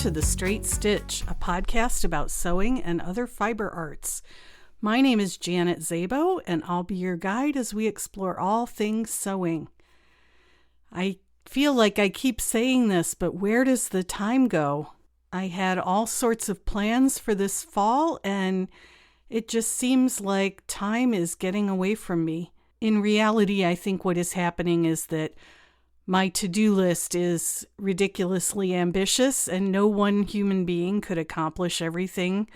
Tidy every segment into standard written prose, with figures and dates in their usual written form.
to The Straight Stitch, a podcast about sewing and other fiber arts. My name is Janet Szabo, and I'll be your guide as we explore all things sewing. I feel like I keep saying this, but where does the time go? I had all sorts of plans for this fall, and it just seems like time is getting away from me. In reality, I think what is happening is that my to-do list is ridiculously ambitious, and no one human being could accomplish everything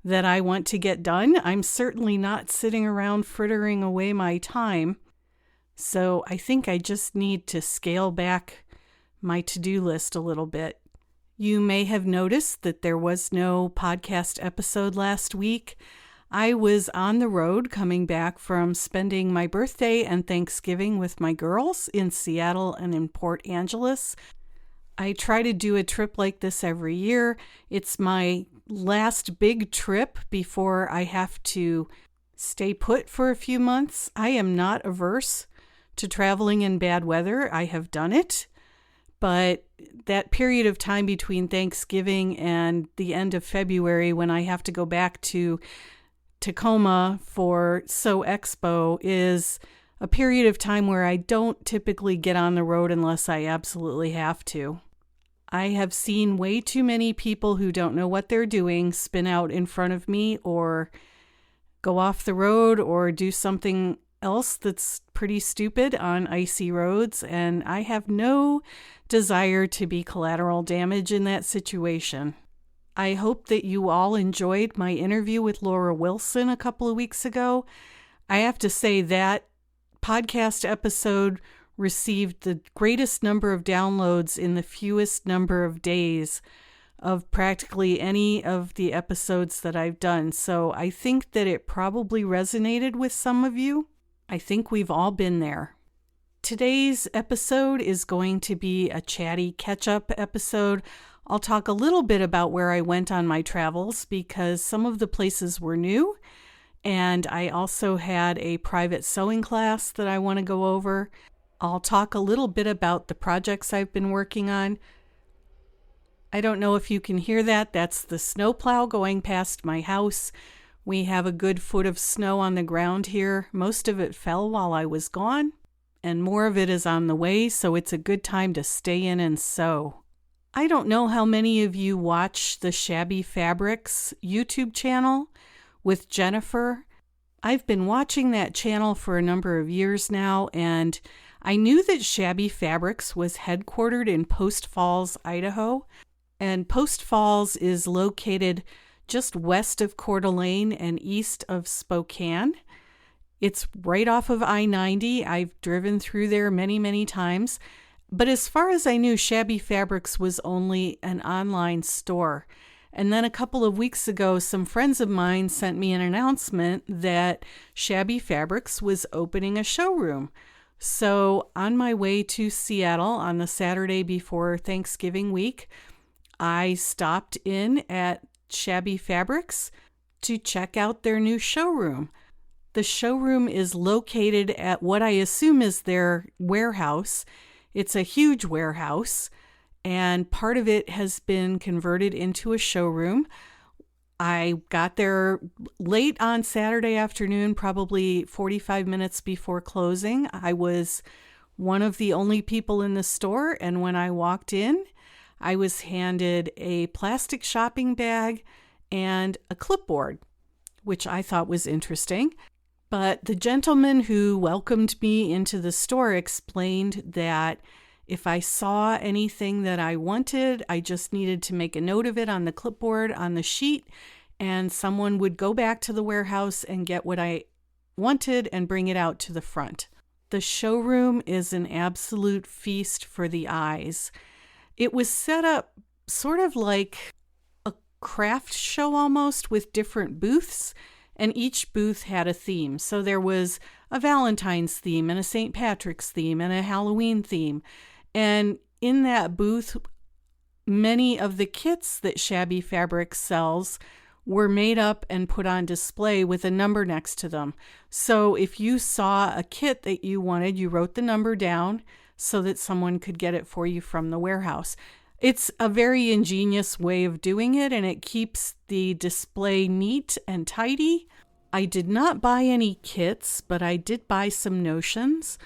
that I want to get done. I'm certainly not sitting around frittering away my time. So I think I just need to scale back my to-do list a little bit. You may have noticed that there was no podcast episode last week. I was on the road coming back from spending my birthday and Thanksgiving with my girls in Seattle and in Port Angeles. I try to do a trip like this every year. It's my last big trip before I have to stay put for a few months. I am not averse to traveling in bad weather. I have done it. But that period of time between Thanksgiving and the end of February, when I have to go back to Tacoma for Sew Expo, is a period of time where I don't typically get on the road unless I absolutely have to. I have seen way too many people who don't know what they're doing spin out in front of me or go off the road or do something else that's pretty stupid on icy roads, and I have no desire to be collateral damage in that situation. I hope that you all enjoyed my interview with Laura Wilson a couple of weeks ago. I have to say that podcast episode received the greatest number of downloads in the fewest number of days of practically any of the episodes that I've done. So I think that it probably resonated with some of you. I think we've all been there. Today's episode is going to be a chatty catch-up episode. I'll talk a little bit about where I went on my travels because some of the places were new, and I also had a private sewing class that I want to go over. I'll talk a little bit about the projects I've been working on. I don't know if you can hear that. That's the snowplow going past my house. We have a good foot of snow on the ground here. Most of it fell while I was gone, and more of it is on the way, so it's a good time to stay in and sew. I don't know how many of you watch the Shabby Fabrics YouTube channel with Jennifer. I've been watching that channel for a number of years now, and I knew that Shabby Fabrics was headquartered in Post Falls, Idaho, and Post Falls is located just west of Coeur d'Alene and east of Spokane. It's right off of I-90. I've driven through there many, many times. But as far as I knew, Shabby Fabrics was only an online store. And then a couple of weeks ago, some friends of mine sent me an announcement that Shabby Fabrics was opening a showroom. So on my way to Seattle on the Saturday before Thanksgiving week, I stopped in at Shabby Fabrics to check out their new showroom. The showroom is located at what I assume is their warehouse. It's a huge warehouse, and part of it has been converted into a showroom. I got there late on Saturday afternoon, probably 45 minutes before closing. I was one of the only people in the store, and when I walked in, I was handed a plastic shopping bag and a clipboard, which I thought was interesting. But the gentleman who welcomed me into the store explained that if I saw anything that I wanted, I just needed to make a note of it on the clipboard on the sheet, and someone would go back to the warehouse and get what I wanted and bring it out to the front. The showroom is an absolute feast for the eyes. It was set up sort of like a craft show almost, with different booths. And each booth had a theme. So there was a Valentine's theme and a St. Patrick's theme and a Halloween theme. And in that booth, many of the kits that Shabby Fabrics sells were made up and put on display with a number next to them. So if you saw a kit that you wanted, you wrote the number down so that someone could get it for you from the warehouse. It's a very ingenious way of doing it, and it keeps the display neat and tidy. I did not buy any kits, but I did buy some notions.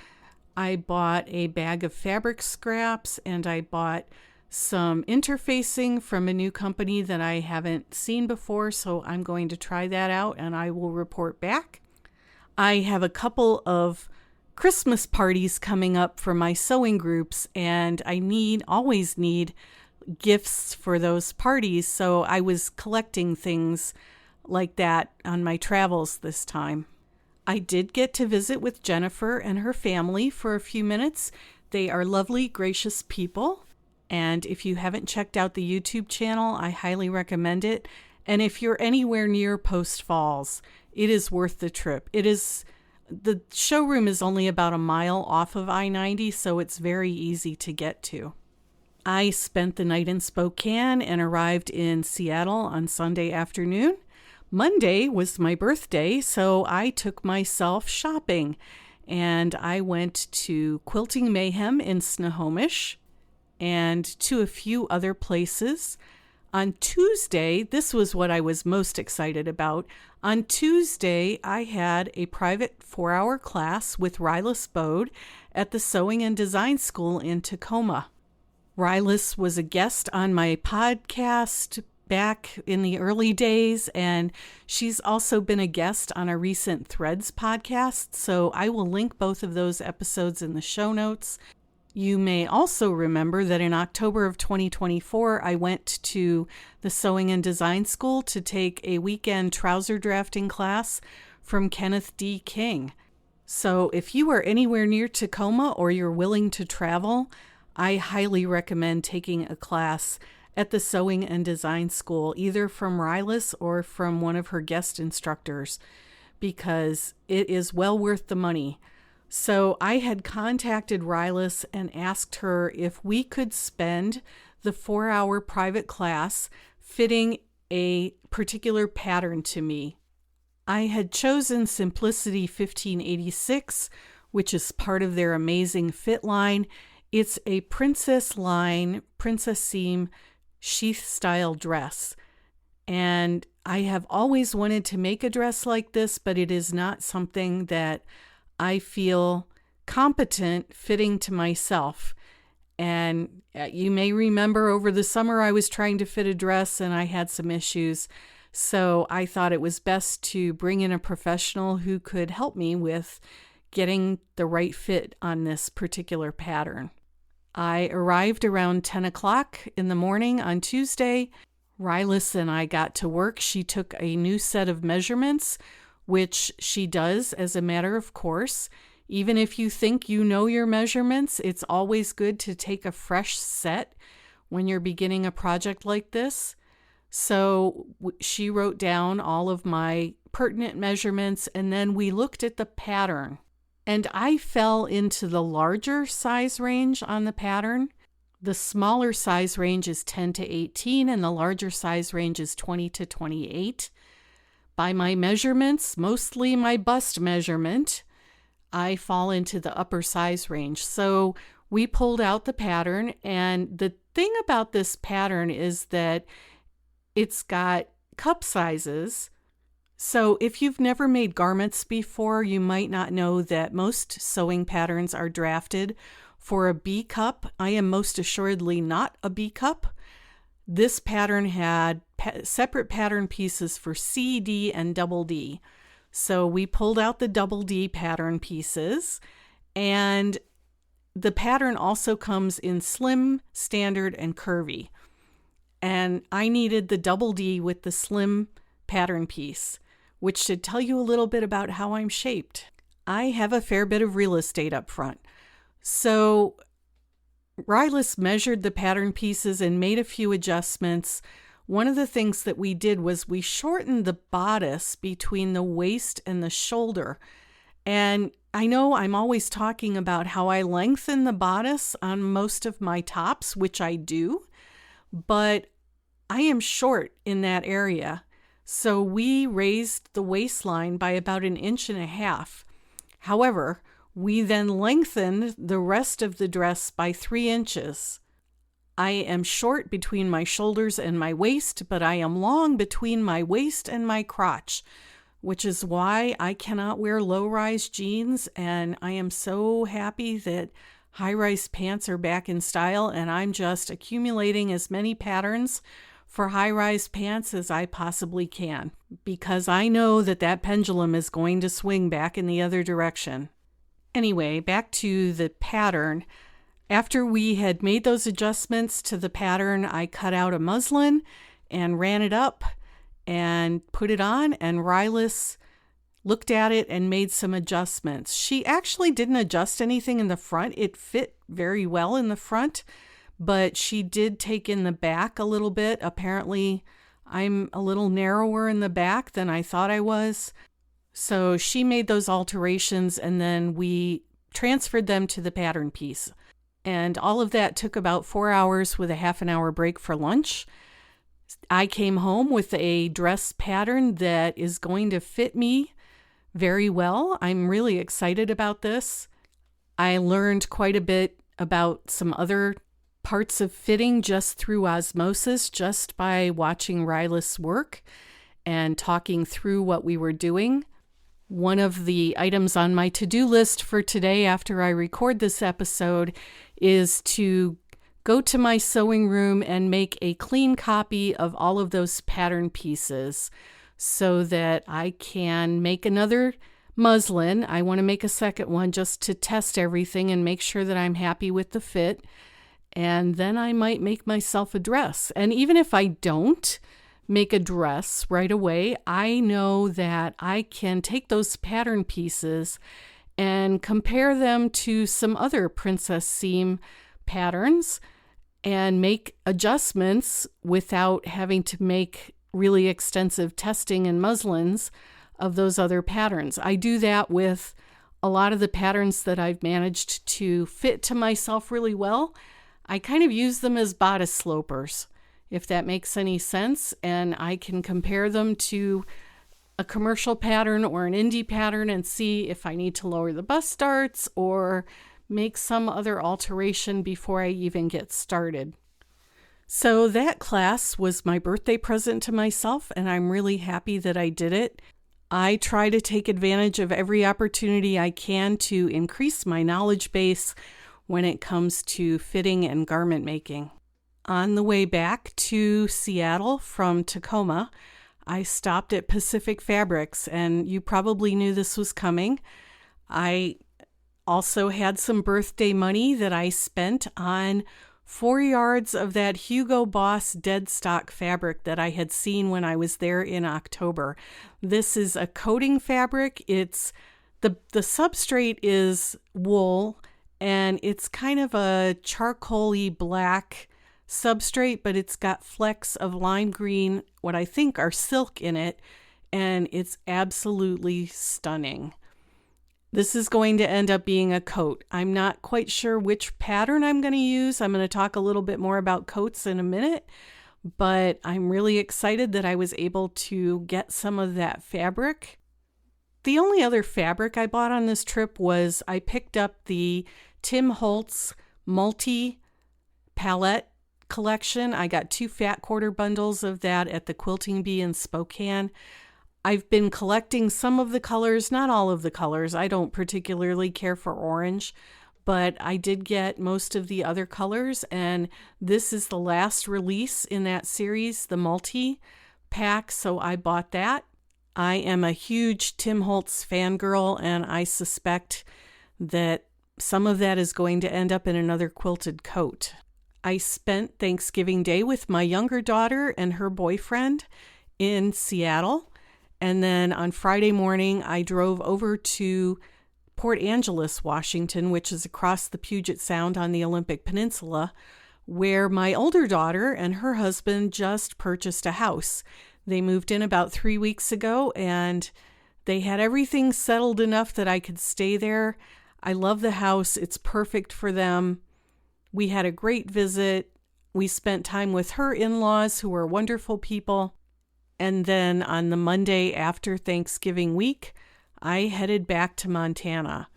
I bought a bag of fabric scraps, and I bought some interfacing from a new company that I haven't seen before, so I'm going to try that out and I will report back. I have a couple of Christmas parties coming up for my sewing groups, and I always need gifts for those parties, so I was collecting things like that on my travels this time. I did get to visit with Jennifer and her family for a few minutes. They are lovely, gracious people, and if you haven't checked out the YouTube channel, I highly recommend it. And if you're anywhere near Post Falls, it is worth the trip. The showroom is only about a mile off of I-90, so it's very easy to get to. I spent the night in Spokane and arrived in Seattle on Sunday afternoon. Monday was my birthday, so I took myself shopping, and I went to Quilting Mayhem in Snohomish and to a few other places. On Tuesday, this was what I was most excited about. On Tuesday, I had a private 4-hour class with Ryliss Bod at the Sewing and Design School in Tacoma. Ryliss was a guest on my podcast back in the early days, and she's also been a guest on a recent Threads podcast, so I will link both of those episodes in the show notes. You may also remember that in October of 2024, I went to the Sewing and Design School to take a weekend trouser drafting class from Kenneth D. King. So if you are anywhere near Tacoma or you're willing to travel, I highly recommend taking a class at the Sewing and Design School, either from Ryliss or from one of her guest instructors, because it is well worth the money. So I had contacted Ryliss and asked her if we could spend the 4-hour private class fitting a particular pattern to me. I had chosen Simplicity 1586, which is part of their amazing fit line. It's a princess seam sheath style dress. And I have always wanted to make a dress like this, but it is not something that I feel competent fitting to myself. And you may remember over the summer I was trying to fit a dress and I had some issues. So I thought it was best to bring in a professional who could help me with getting the right fit on this particular pattern. I arrived around 10 o'clock in the morning on Tuesday. Ryliss and I got to work. She took a new set of measurements, which she does as a matter of course. Even if you think you know your measurements, it's always good to take a fresh set when you're beginning a project like this. So she wrote down all of my pertinent measurements, and then we looked at the pattern. And I fell into the larger size range on the pattern. The smaller size range is 10 to 18, and the larger size range is 20 to 28. By my measurements, mostly my bust measurement, I fall into the upper size range. So we pulled out the pattern, and the thing about this pattern is that it's got cup sizes. So if you've never made garments before, you might not know that most sewing patterns are drafted for a B cup. I am most assuredly not a B cup. This pattern had separate pattern pieces for C, D, and double D. So we pulled out the double D pattern pieces, and the pattern also comes in slim, standard, and curvy. And I needed the double D with the slim pattern piece, which should tell you a little bit about how I'm shaped. I have a fair bit of real estate up front. So Ryliss measured the pattern pieces and made a few adjustments. One of the things that we did was we shortened the bodice between the waist and the shoulder. And I know I'm always talking about how I lengthen the bodice on most of my tops, which I do, but I am short in that area. So we raised the waistline by about 1.5 inches. However, we then lengthened the rest of the dress by 3 inches. I am short between my shoulders and my waist, but I am long between my waist and my crotch, which is why I cannot wear low-rise jeans, and I am so happy that high-rise pants are back in style, and I'm just accumulating as many patterns for high-rise pants as I possibly can, because I know that that pendulum is going to swing back in the other direction. Anyway, back to the pattern. After we had made those adjustments to the pattern, I cut out a muslin and ran it up and put it on, and Ryliss looked at it and made some adjustments. She actually didn't adjust anything in the front. It fit very well in the front, but she did take in the back a little bit. Apparently, I'm a little narrower in the back than I thought I was. So she made those alterations, and then we transferred them to the pattern piece. And all of that took about 4 hours with a half an hour break for lunch. I came home with a dress pattern that is going to fit me very well. I'm really excited about this. I learned quite a bit about some other parts of fitting just through osmosis, just by watching Ryliss work and talking through what we were doing. One of the items on my to-do list for today after I record this episode is to go to my sewing room and make a clean copy of all of those pattern pieces so that I can make another muslin. I want to make a second one just to test everything and make sure that I'm happy with the fit. And then I might make myself a dress. And even if I don't make a dress right away, I know that I can take those pattern pieces and compare them to some other princess seam patterns and make adjustments without having to make really extensive testing and muslins of those other patterns. I do that with a lot of the patterns that I've managed to fit to myself really well. I kind of use them as bodice slopers, if that makes any sense, and I can compare them to a commercial pattern or an indie pattern and see if I need to lower the bust darts or make some other alteration before I even get started. So that class was my birthday present to myself, and I'm really happy that I did it. I try to take advantage of every opportunity I can to increase my knowledge base when it comes to fitting and garment making. On the way back to Seattle from Tacoma, I stopped at Pacific Fabrics, and you probably knew this was coming. I also had some birthday money that I spent on 4 yards of that Hugo Boss dead stock fabric that I had seen when I was there in October. This is a coating fabric. It's the substrate is wool, and it's kind of a charcoaly black substrate, but it's got flecks of lime green, what I think are silk in it, and it's absolutely stunning. This is going to end up being a coat. I'm not quite sure which pattern I'm going to use. I'm going to talk a little bit more about coats in a minute, but I'm really excited that I was able to get some of that fabric. The only other fabric I bought on this trip was I picked up the Tim Holtz multi-palette collection. I got 2 fat quarter bundles of that at the Quilting Bee in Spokane. I've been collecting some of the colors, not all of the colors. I don't particularly care for orange, but I did get most of the other colors, and this is the last release in that series, the multi-pack, so I bought that. I am a huge Tim Holtz fangirl, and I suspect that some of that is going to end up in another quilted coat. I spent Thanksgiving Day with my younger daughter and her boyfriend in Seattle. And then on Friday morning, I drove over to Port Angeles, Washington, which is across the Puget Sound on the Olympic Peninsula, where my older daughter and her husband just purchased a house. They moved in about 3 weeks ago, and they had everything settled enough that I could stay there. I love the house. It's perfect for them. We had a great visit. We spent time with her in-laws, who are wonderful people. And then on the Monday after Thanksgiving week, I headed back to Montana.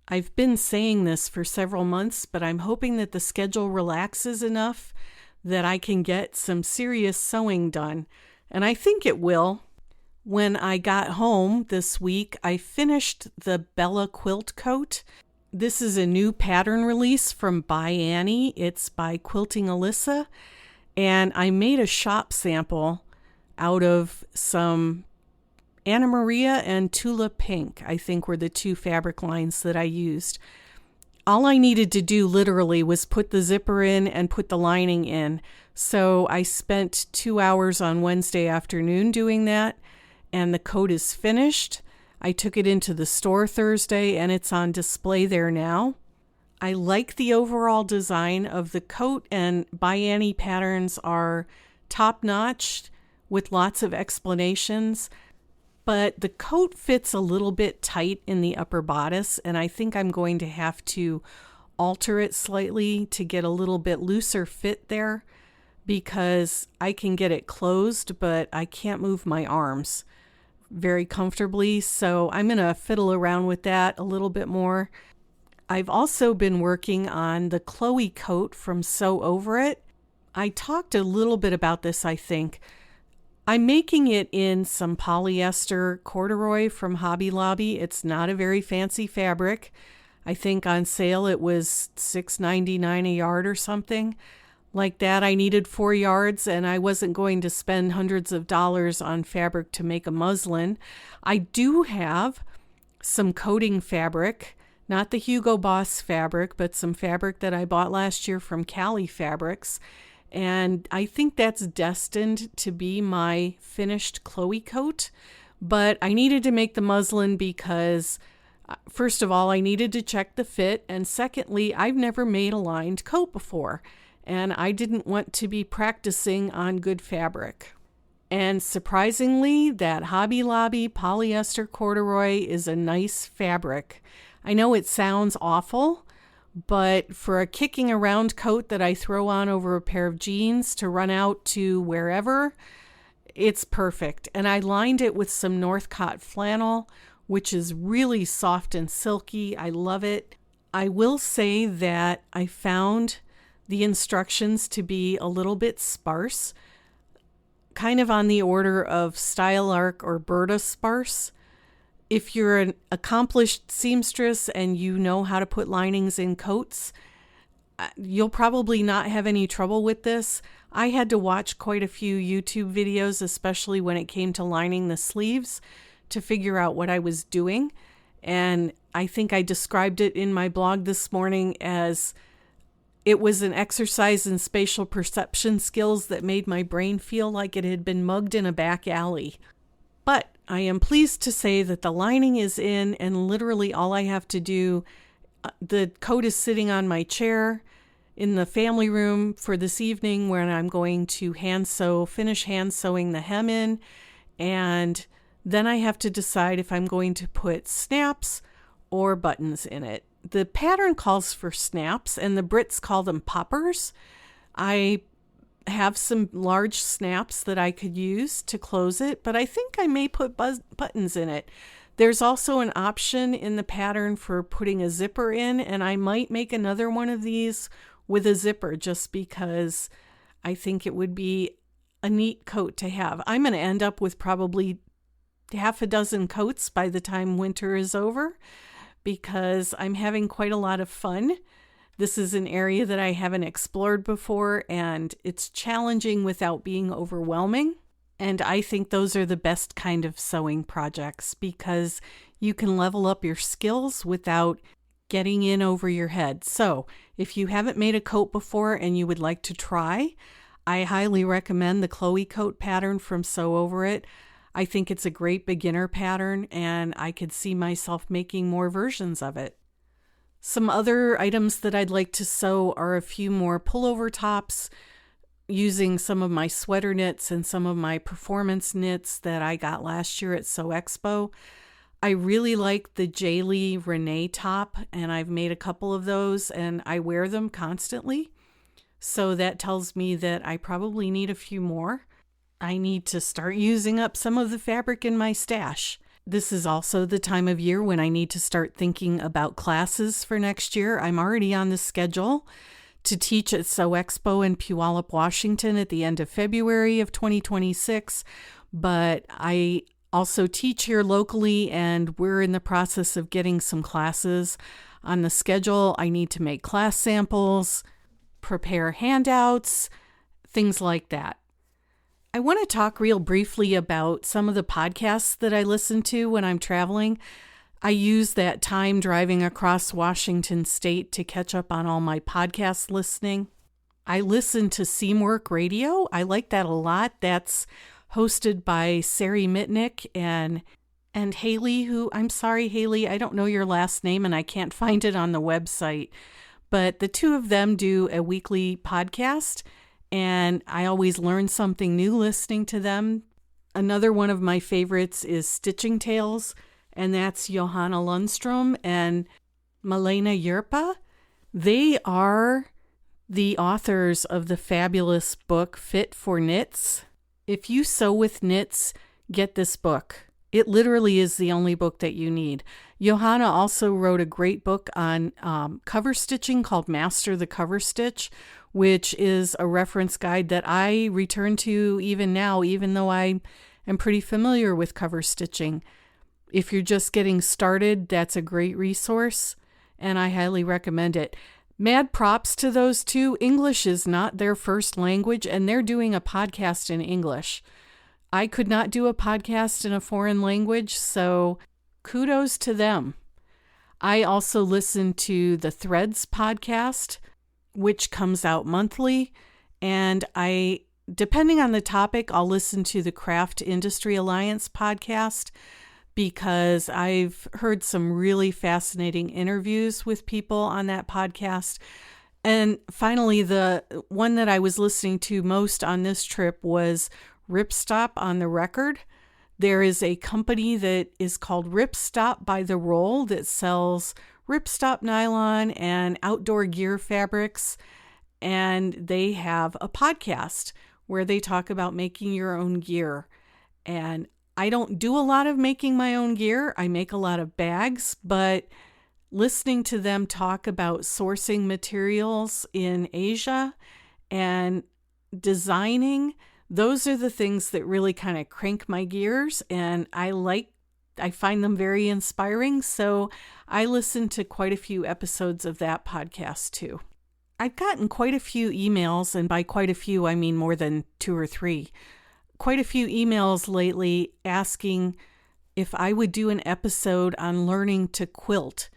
I've been saying this for several months, but I'm hoping that the schedule relaxes enough that I can get some serious sewing done. And I think it will. When I got home this week, I finished the Bella quilt coat. This is a new pattern release from By Annie. It's by Quilting Alyssa. And I made a shop sample out of some Anna Maria and Tula Pink, I think were the two fabric lines that I used. All I needed to do literally was put the zipper in and put the lining in. So I spent 2 hours on Wednesday afternoon doing that, and the coat is finished. I took it into the store Thursday, and it's on display there now. I like the overall design of the coat, and By Annie patterns are top-notch with lots of explanations. But the coat fits a little bit tight in the upper bodice, and I think I'm going to have to alter it slightly to get a little bit looser fit there, because I can get it closed, but I can't move my arms very comfortably. So I'm going to fiddle around with that a little bit more. I've also been working on the Chloe coat from Sew Over It. I talked a little bit about this, I think. I'm making it in some polyester corduroy from Hobby Lobby. It's not a very fancy fabric. I think on sale it was $6.99 a yard or something like that. I needed 4 yards, and I wasn't going to spend hundreds of dollars on fabric to make a muslin. I do have some coating fabric, not the Hugo Boss fabric, but some fabric that I bought last year from Cali Fabrics. And I think that's destined to be my finished Chloe coat. But I needed to make the muslin because, first of all, I needed to check the fit. And secondly, I've never made a lined coat before, and I didn't want to be practicing on good fabric. And surprisingly, that Hobby Lobby polyester corduroy is a nice fabric. I know it sounds awful, but for a kicking around coat that I throw on over a pair of jeans to run out to wherever, it's perfect. And I lined it with some Northcott flannel, which is really soft and silky. I love it. I will say that I found the instructions to be a little bit sparse, kind of on the order of Style Arc or Berta sparse. If you're an accomplished seamstress and you know how to put linings in coats, you'll probably not have any trouble with this. I had to watch quite a few YouTube videos, especially when it came to lining the sleeves, to figure out what I was doing. And I think I described it in my blog this morning as it was an exercise in spatial perception skills that made my brain feel like it had been mugged in a back alley. But I am pleased to say that the lining is in, and literally all I have to do, the coat is sitting on my chair in the family room for this evening, where I'm going to finish hand sewing the hem in, and then I have to decide if I'm going to put snaps or buttons in it. The pattern calls for snaps, and the Brits call them poppers. I have some large snaps that I could use to close it, but I think I may put buttons in it. There's also an option in the pattern for putting a zipper in, and I might make another one of these with a zipper just because I think it would be a neat coat to have. I'm going to end up with probably half a dozen coats by the time winter is over, because I'm having quite a lot of fun. This is an area that I haven't explored before, and it's challenging without being overwhelming. And I think those are the best kind of sewing projects, because you can level up your skills without getting in over your head. So if you haven't made a coat before and you would like to try, I highly recommend the Chloe coat pattern from Sew Over It. I think it's a great beginner pattern, and I could see myself making more versions of it. Some other items that I'd like to sew are a few more pullover tops, using some of my sweater knits and some of my performance knits that I got last year at Sew Expo. I really like the Jaylee Renee top, and I've made a couple of those, and I wear them constantly. So that tells me that I probably need a few more. I need to start using up some of the fabric in my stash. This is also the time of year when I need to start thinking about classes for next year. I'm already on the schedule to teach at Sew Expo in Puyallup, Washington at the end of February of 2026, but I also teach here locally, and we're in the process of getting some classes on the schedule. I need to make class samples, prepare handouts, things like that. I want to talk real briefly about some of the podcasts that I listen to when I'm traveling. I use that time driving across Washington State to catch up on all my podcast listening. I listen to Seamwork Radio. I like that a lot. That's hosted by Sari Mitnick and Haley, I'm sorry, Haley, I don't know your last name and I can't find it on the website. But the two of them do a weekly podcast, and I always learn something new listening to them. Another one of my favorites is Stitching Tales, and that's Johanna Lundstrom and Malena Yerpa. They are the authors of the fabulous book Fit for Knits. If you sew with knits, get this book. It literally is the only book that you need. Johanna also wrote a great book on cover stitching called Master the Cover Stitch, which is a reference guide that I return to even now, even though I am pretty familiar with cover stitching. If you're just getting started, that's a great resource, and I highly recommend it. Mad props to those two. English is not their first language, and they're doing a podcast in English. I could not do a podcast in a foreign language, so kudos to them. I also listen to the Threads podcast, which comes out monthly, and depending on the topic, I'll listen to the Craft Industry Alliance podcast because I've heard some really fascinating interviews with people on that podcast. And finally, the one that I was listening to most on this trip was Ripstop on the Record. There is a company that is called Ripstop by the Roll that sells ripstop nylon and outdoor gear fabrics, and they have a podcast where they talk about making your own gear. And I don't do a lot of making my own gear. I make a lot of bags, but listening to them talk about sourcing materials in Asia and designing, those are the things that really kind of crank my gears, and I find them very inspiring, so I listen to quite a few episodes of that podcast too. I've gotten quite a few emails, and by quite a few, I mean more than 2 or 3. Quite a few emails lately asking if I would do an episode on learning to quilt.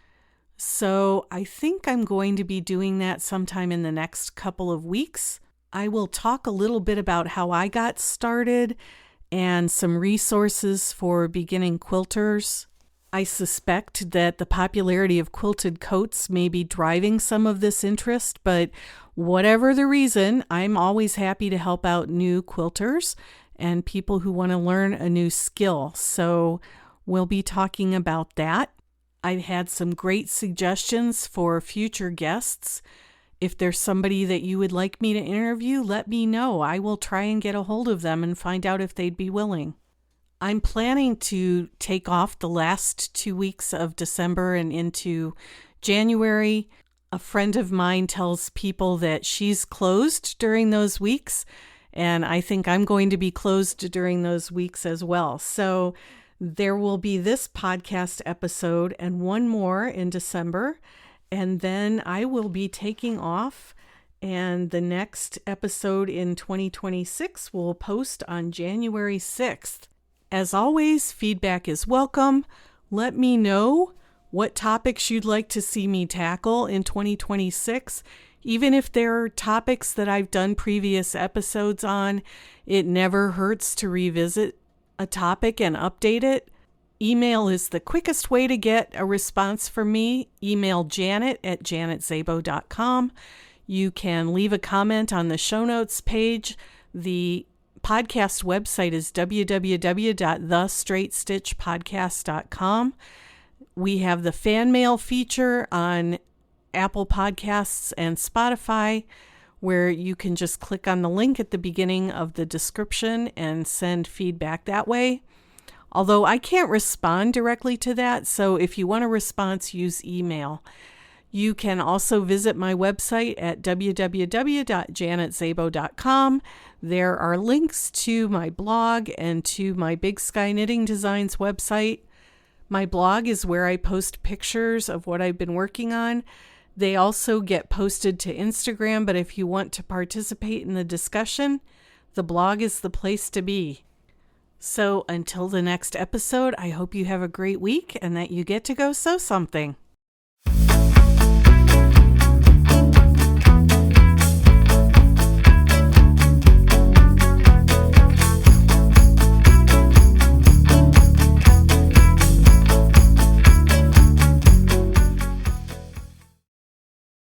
So I think I'm going to be doing that sometime in the next couple of weeks. I will talk a little bit about how I got started and some resources for beginning quilters. I suspect that the popularity of quilted coats may be driving some of this interest, but whatever the reason, I'm always happy to help out new quilters and people who want to learn a new skill. So we'll be talking about that. I've had some great suggestions for future guests. If there's somebody that you would like me to interview, let me know. I will try and get a hold of them and find out if they'd be willing. I'm planning to take off the last 2 weeks of December and into January. A friend of mine tells people that she's closed during those weeks, and I think I'm going to be closed during those weeks as well. So there will be this podcast episode and one more in December, and then I will be taking off, and the next episode in 2026 will post on January 6th. As always, feedback is welcome. Let me know what topics you'd like to see me tackle in 2026. Even if there are topics that I've done previous episodes on, it never hurts to revisit a topic and update it. Email is the quickest way to get a response from me. Email Janet at janetzabo.com. You can leave a comment on the show notes page. The podcast website is www.thestraightstitchpodcast.com. We have the fan mail feature on Apple Podcasts and Spotify, where you can just click on the link at the beginning of the description and send feedback that way. Although I can't respond directly to that, so if you want a response, use email. You can also visit my website at www.janetzabo.com. There are links to my blog and to my Big Sky Knitting Designs website. My blog is where I post pictures of what I've been working on. They also get posted to Instagram, but if you want to participate in the discussion, the blog is the place to be. So until the next episode, I hope you have a great week and that you get to go sew something.